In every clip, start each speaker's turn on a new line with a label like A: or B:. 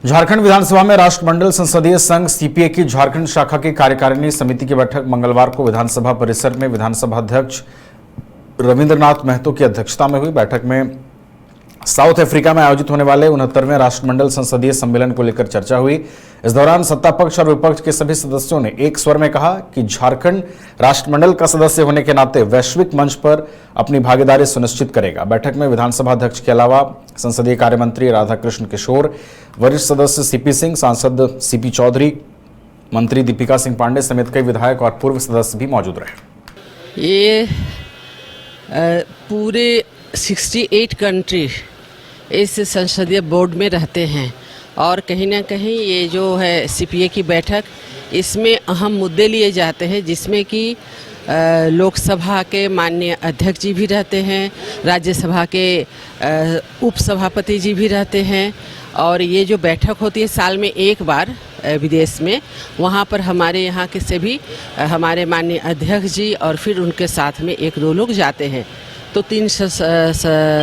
A: झारखंड विधानसभा में राष्ट्रमंडल संसदीय संघ सीपीए की झारखंड शाखा की कार्यकारिणी समिति की बैठक मंगलवार को विधानसभा परिसर में विधानसभा अध्यक्ष रविंद्रनाथ महतो की अध्यक्षता में हुई। बैठक में साउथ अफ्रीका में आयोजित होने वाले 69वें राष्ट्रमंडल संसदीय सम्मेलन को लेकर चर्चा हुई। इस दौरान सत्ता पक्ष और विपक्ष के सभी सदस्यों ने एक स्वर में कहा कि झारखंड राष्ट्रमंडल का सदस्य होने के नाते वैश्विक मंच पर अपनी भागीदारी सुनिश्चित करेगा। बैठक में विधानसभा अध्यक्ष के अलावा संसदीय कार्य मंत्री राधाकृष्ण किशोर, वरिष्ठ सदस्य सीपी सिंह, सांसद सीपी चौधरी, मंत्री दीपिका सिंह पांडे समेत कई विधायक और पूर्व सदस्य भी मौजूद रहे।
B: ये पूरे 68 कंट्री इस संसदीय बोर्ड में रहते हैं और कहीं ना कहीं ये जो है सीपीए की बैठक, इसमें अहम मुद्दे लिए जाते हैं, जिसमें कि लोकसभा के माननीय अध्यक्ष जी भी रहते हैं, राज्यसभा के उपसभापति जी भी रहते हैं और ये जो बैठक होती है साल में एक बार विदेश में, वहाँ पर हमारे यहाँ के सभी हमारे माननीय अध्यक्ष जी और फिर उनके साथ में 1-2 लोग जाते हैं, तो 3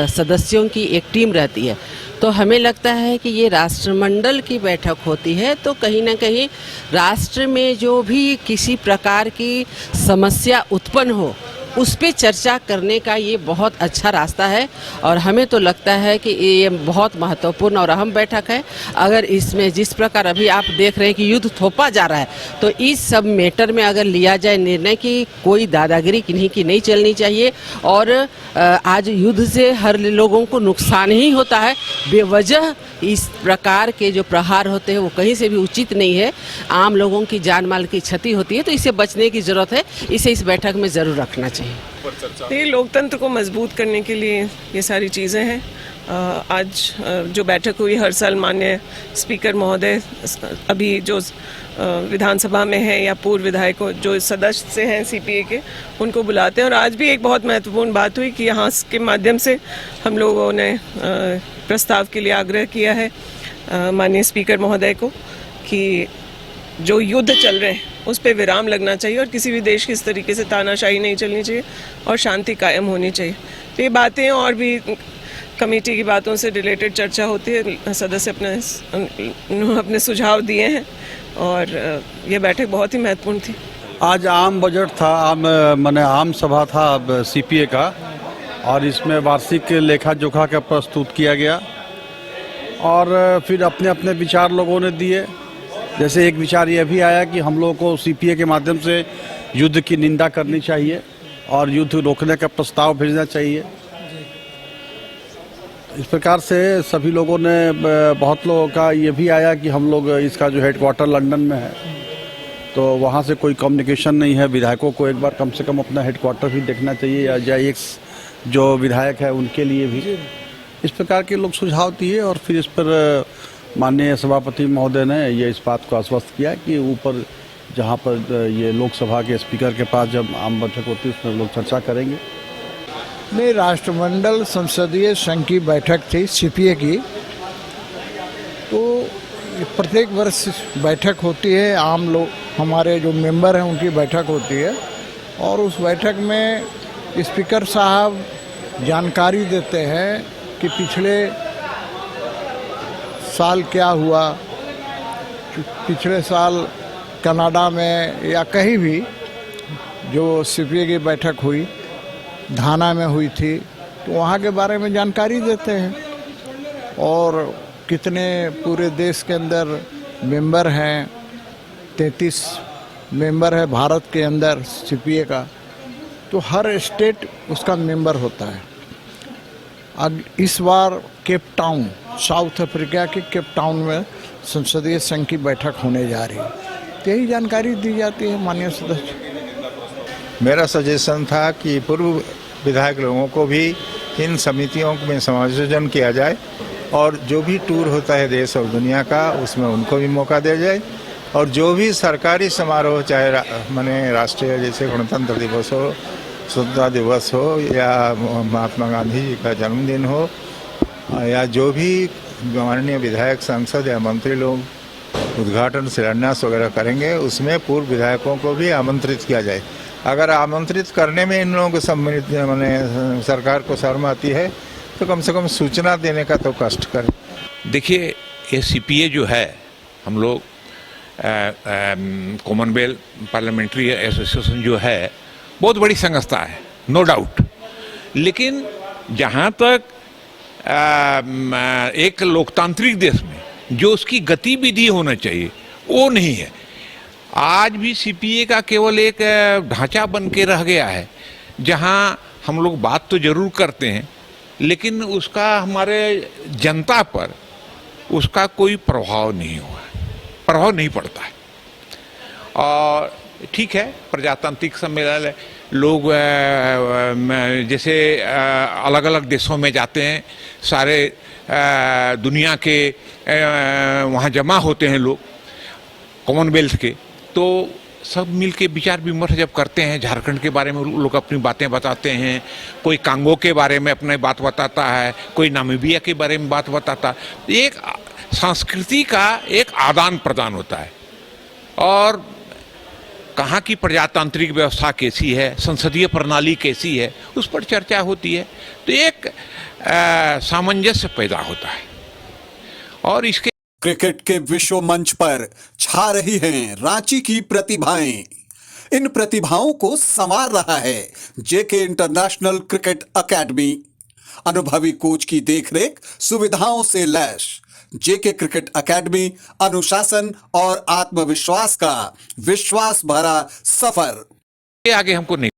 B: सदस्यों की एक टीम रहती है। तो हमें लगता है कि ये राष्ट्रमंडल की बैठक होती है तो कहीं ना कहीं राष्ट्र में जो भी किसी प्रकार की समस्या उत्पन्न हो उस पे चर्चा करने का ये बहुत अच्छा रास्ता है और हमें तो लगता है कि ये बहुत महत्वपूर्ण और अहम बैठक है। अगर इसमें जिस प्रकार अभी आप देख रहे हैं कि युद्ध थोपा जा रहा है, तो इस सब मैटर में अगर लिया जाए निर्णय कि कोई दादागिरी किन्हीं की नहीं चलनी चाहिए और आज युद्ध से हर लोगों को नुकसान ही होता है, बेवजह इस प्रकार के जो प्रहार होते हैं वो कहीं से भी उचित नहीं है। आम लोगों की जान माल की क्षति होती है, तो इसे बचने की ज़रूरत है, इसे इस बैठक में ज़रूर रखना चाहिए।
C: ये लोकतंत्र को मजबूत करने के लिए ये सारी चीज़ें हैं। आज जो बैठक हुई, हर साल माननीय स्पीकर महोदय अभी जो विधानसभा में है या पूर्व विधायकों जो सदस्य हैं सीपीए के, उनको बुलाते हैं और आज भी एक बहुत महत्वपूर्ण बात हुई कि यहाँ के माध्यम से हम लोगों ने प्रस्ताव के लिए आग्रह किया है माननीय स्पीकर महोदय को कि जो युद्ध चल रहे हैं उस पे विराम लगना चाहिए और किसी भी देश की इस तरीके से तानाशाही नहीं चलनी चाहिए और शांति कायम होनी चाहिए। तो ये बातें और भी कमेटी की बातों से रिलेटेड चर्चा होती है, सदस्य अपने सुझाव दिए हैं और ये बैठक बहुत ही महत्वपूर्ण थी।
D: आज आम बजट था, आम सभा था सीपीए का और इसमें वार्षिक लेखा जोखा का प्रस्तुत किया गया और फिर अपने अपने विचार लोगों ने दिए। जैसे एक विचार यह भी आया कि हम लोगों को सीपीए के माध्यम से युद्ध की निंदा करनी चाहिए और युद्ध रोकने का प्रस्ताव भेजना चाहिए। इस प्रकार से सभी लोगों ने, बहुत लोगों का ये भी आया कि हम लोग इसका जो हेडक्वार्टर लंदन में है तो वहाँ से कोई कम्युनिकेशन नहीं है, विधायकों को एक बार कम से कम अपना हेडक्वार्टर भी देखना चाहिए या एक जो विधायक है उनके लिए भी। इस प्रकार के लोग सुझाव दिए और फिर इस पर माननीय सभापति महोदय ने ये इस बात को आश्वस्त किया कि ऊपर जहाँ पर ये लोकसभा के स्पीकर के पास जब आम बैठक होती है उसमें लोग चर्चा करेंगे।
E: नहीं, राष्ट्रमंडल संसदीय संघ की बैठक थी सीपीए की, तो प्रत्येक वर्ष बैठक होती है, आम लोग हमारे जो मेंबर हैं उनकी बैठक होती है और उस बैठक में स्पीकर साहब जानकारी देते हैं कि पिछले साल क्या हुआ, पिछले साल कनाडा में या कहीं भी जो सीपीए की बैठक हुई, घाना में हुई थी, तो वहाँ के बारे में जानकारी देते हैं और कितने पूरे देश के अंदर मेंबर हैं। 33 मेंबर है भारत के अंदर सीपीए का, तो हर स्टेट उसका मेंबर होता है। अब इस बार केप टाउन, साउथ अफ्रीका के केप टाउन में संसदीय संघ की बैठक होने जा रही है, तो यही जानकारी दी जाती है माननीय सदस्य।
F: मेरा सजेशन था कि पूर्व विधायक लोगों को भी इन समितियों में समायोजन किया जाए और जो भी टूर होता है देश और दुनिया का उसमें उनको भी मौका दिया जाए और जो भी सरकारी समारोह, चाहे माने राष्ट्रीय जैसे गणतंत्र दिवस हो, स्वतंत्रता दिवस हो या महात्मा गांधी जी का जन्मदिन हो या जो भी माननीय विधायक, सांसद या मंत्री लोग उद्घाटन शिलान्यास वगैरह करेंगे, उसमें पूर्व विधायकों को भी आमंत्रित किया जाए। अगर आमंत्रित करने में इन लोगों को सम्मिलित माने सरकार को शर्म आती है तो कम से कम सूचना देने का तो कष्ट करें।
G: देखिए, ये सीपीए जो है, हम लोग कॉमनवेल्थ पार्लियामेंट्री एसोसिएशन जो है, बहुत बड़ी संस्था है, नो डाउट। लेकिन जहाँ तक एक लोकतांत्रिक देश में जो उसकी गतिविधि होना चाहिए वो नहीं है। आज भी सीपीए का केवल एक ढांचा बन के रह गया है, जहाँ हम लोग बात तो जरूर करते हैं लेकिन उसका हमारे जनता पर उसका कोई प्रभाव नहीं हुआ, प्रभाव नहीं पड़ता है। और ठीक है, प्रजातांत्रिक सम्मेलन लोग जैसे अलग अलग देशों में जाते हैं, सारे दुनिया के वहाँ जमा होते हैं लोग कॉमनवेल्थ के, तो सब मिल के विचार विमर्श जब करते हैं, झारखंड के बारे में लोग अपनी बातें बताते हैं, कोई कांगो के बारे में अपनी बात बताता है, कोई नामीबिया के बारे में बात बताता है, एक संस्कृति का एक आदान प्रदान होता है। और कहाँ की प्रजातांत्रिक व्यवस्था कैसी है, संसदीय प्रणाली कैसी है, उस पर चर्चा होती है, तो एक सामंजस्य पैदा होता है। और इसके
H: क्रिकेट के विश्व मंच पर छा रही हैं रांची की प्रतिभाएं। इन प्रतिभाओं को संवार रहा है जेके इंटरनेशनल क्रिकेट एकेडमी। अनुभवी कोच की देखरेख, सुविधाओं से लैस जेके क्रिकेट एकेडमी अनुशासन और आत्मविश्वास का विश्वास भरा सफर।
G: आगे हमको नहीं